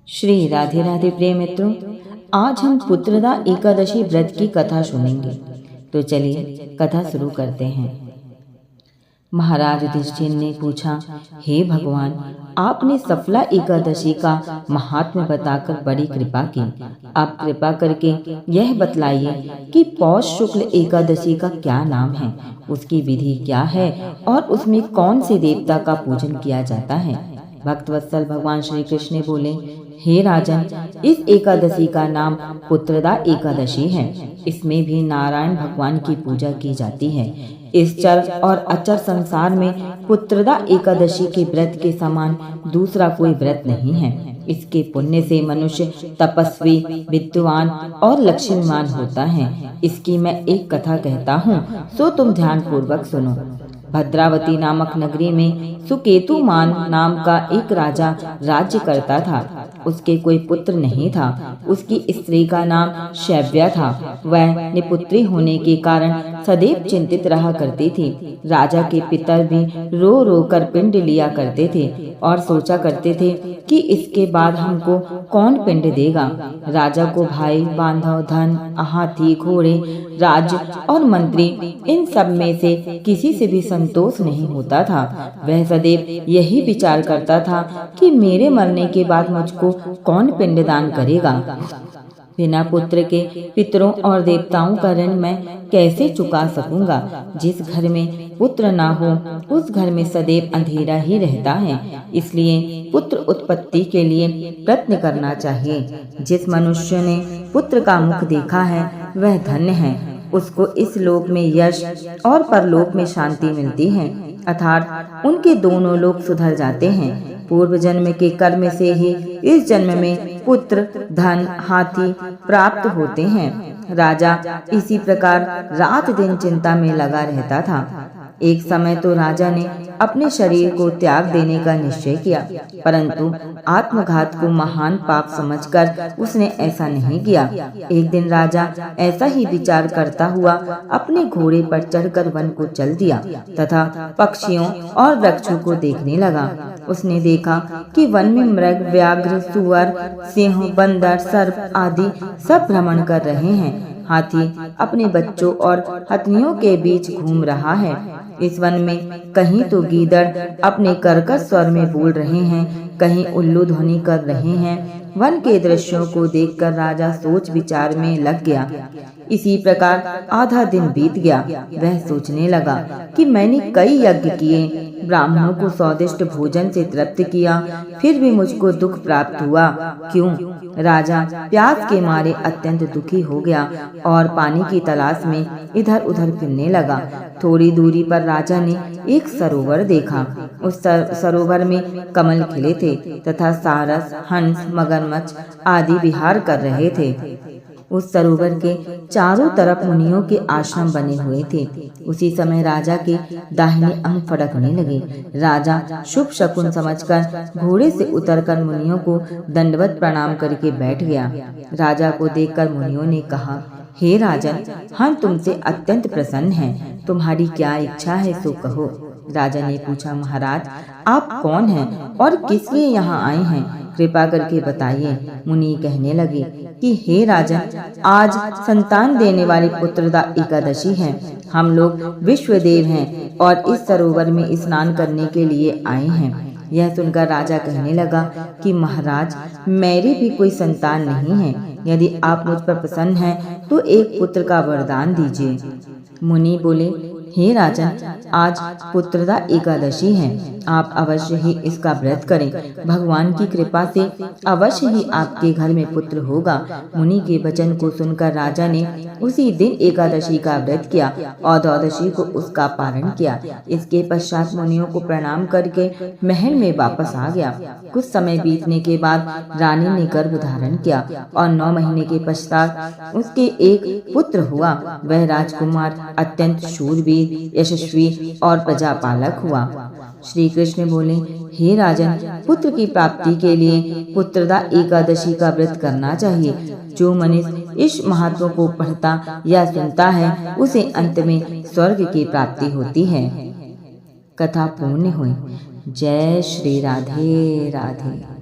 श्री राधे राधे प्रिय मित्रों, आज हम पुत्रदा एकादशी व्रत की कथा सुनेंगे। तो चलिए कथा शुरू करते हैं। महाराज युधिष्ठिर ने पूछा, हे भगवान, आपने सफला एकादशी का महात्म्य बताकर बड़ी कृपा की। आप कृपा करके यह बतलाइए कि पौष शुक्ल एकादशी का क्या नाम है, उसकी विधि क्या है और उसमें कौन से देवता का पूजन किया जाता है। भक्तवत्सल भगवान श्री कृष्ण बोले, हे राजन, इस एकादशी का नाम पुत्रदा एकादशी है। इसमें भी नारायण भगवान की पूजा की जाती है। इस चर और अचर संसार में पुत्रदा एकादशी के व्रत के समान दूसरा कोई व्रत नहीं है। इसके पुण्य से मनुष्य तपस्वी, विद्वान और लक्ष्मीवान होता है। इसकी मैं एक कथा कहता हूँ, सो तुम ध्यान पूर्वक सुनो। भद्रावती नामक नगरी में सुकेतुमान नाम का एक राजा राज्य करता था। उसके कोई पुत्र नहीं था। उसकी स्त्री का नाम शैव्या था। वह निपुत्री होने के कारण सदैव चिंतित रहा करती थी। राजा के पितर भी रो रो कर पिंड लिया करते थे और सोचा करते थे कि इसके बाद हमको कौन पिंड देगा। राजा को भाई, बांधव, धन, हाथी, घोड़े, राज्य और मंत्री, इन सब में से किसी से भी संतोष नहीं होता था। वह सदैव यही विचार करता था कि मेरे मरने के बाद मुझको कौन पिंडदान करेगा। बिना पुत्र के पितरों और देवताओं का ऋण मैं कैसे चुका सकूंगा। जिस घर में पुत्र ना हो उस घर में सदैव अंधेरा ही रहता है। इसलिए पुत्र उत्पत्ति के लिए प्रयत्न करना चाहिए। जिस मनुष्य ने पुत्र का मुख देखा है वह धन्य है। उसको इस लोक में यश और परलोक में शांति मिलती है, अर्थात उनके दोनों लोक सुधर जाते हैं। पूर्व जन्म के कर्म से ही इस जन्म में पुत्र, धन, हाथी प्राप्त होते हैं। राजा इसी प्रकार रात दिन चिंता में लगा रहता था। एक समय तो राजा ने अपने शरीर को त्याग देने का निश्चय किया, परंतु आत्मघात को महान पाप समझकर उसने ऐसा नहीं किया। एक दिन राजा ऐसा ही विचार करता हुआ अपने घोड़े पर चढ़कर वन को चल दिया तथा पक्षियों और वृक्षों को देखने लगा। उसने देखा कि वन में मृग, व्याघ्र, सुअर, सिंह, बंदर, सर्प आदि सब भ्रमण कर रहे हैं। हाथी अपने बच्चों और हथनियों के बीच घूम रहा है। इस वन में कहीं तो गीदड़ अपने कर्कश स्वर में बोल रहे हैं, कहीं उल्लू ध्वनि कर रहे हैं। वन के दृश्यों को देखकर राजा सोच विचार में लग गया। इसी प्रकार आधा दिन बीत गया। वह सोचने लगा कि मैंने कई यज्ञ किए, ब्राह्मणों को स्वादिष्ट भोजन से तृप्त किया, फिर भी मुझको दुख प्राप्त हुआ। क्यों? राजा प्यास के मारे अत्यंत दुखी हो गया और पानी की तलाश में इधर उधर फिरने लगा। थोड़ी दूरी पर राजा ने एक सरोवर देखा। उस सरोवर में कमल खिले थे तथा सारस, हंस, मगरमच्छ आदि विहार कर रहे थे। उस सरोवर के चारों तरफ मुनियों के आश्रम बने हुए थे। उसी समय राजा के दाहिने अंग फड़कने लगे। राजा शुभ शकुन समझकर घोड़े से उतरकर मुनियों को दंडवत प्रणाम करके बैठ गया। राजा को देखकर मुनियों ने कहा, हे राजन, हम तुमसे अत्यंत प्रसन्न हैं। तुम्हारी क्या इच्छा है सो कहो। राजा ने पूछा, महाराज, आप कौन हैं और किस लिए यहाँ आए हैं, कृपा करके बताइए। मुनि कहने लगे कि हे राजन, आज संतान देने वाली पुत्रदा एकादशी है। हम लोग विश्वदेव हैं और इस सरोवर में स्नान करने के लिए आए हैं। यह सुनकर राजा कहने लगा कि महाराज, मेरी भी कोई संतान नहीं है। यदि आप मुझ पर प्रसन्न हैं तो एक पुत्र का वरदान दीजिए। मुनि बोले, हे राजन, आज पुत्रदा एकादशी है। आप अवश्य ही इसका व्रत करें। भगवान की कृपा से अवश्य ही आपके घर में पुत्र होगा। मुनि के वचन को सुनकर राजा ने उसी दिन एकादशी का व्रत किया और द्वादशी को उसका पारण किया। इसके पश्चात मुनियों को प्रणाम करके महल में वापस आ गया। कुछ समय बीतने के बाद रानी ने गर्भ धारण किया और 9 महीने के पश्चात उसके एक पुत्र हुआ। वह राजकुमार अत्यंत शूरवीर, यशस्वी और प्रजापालक हुआ। श्री कृष्ण बोले, हे राजन, पुत्र की प्राप्ति के लिए पुत्रदा एकादशी का व्रत करना चाहिए। जो मनुष्य इस महत्व को पढ़ता या सुनता है उसे अंत में स्वर्ग की प्राप्ति होती है। कथा पूर्ण हुई। जय श्री राधे राधे।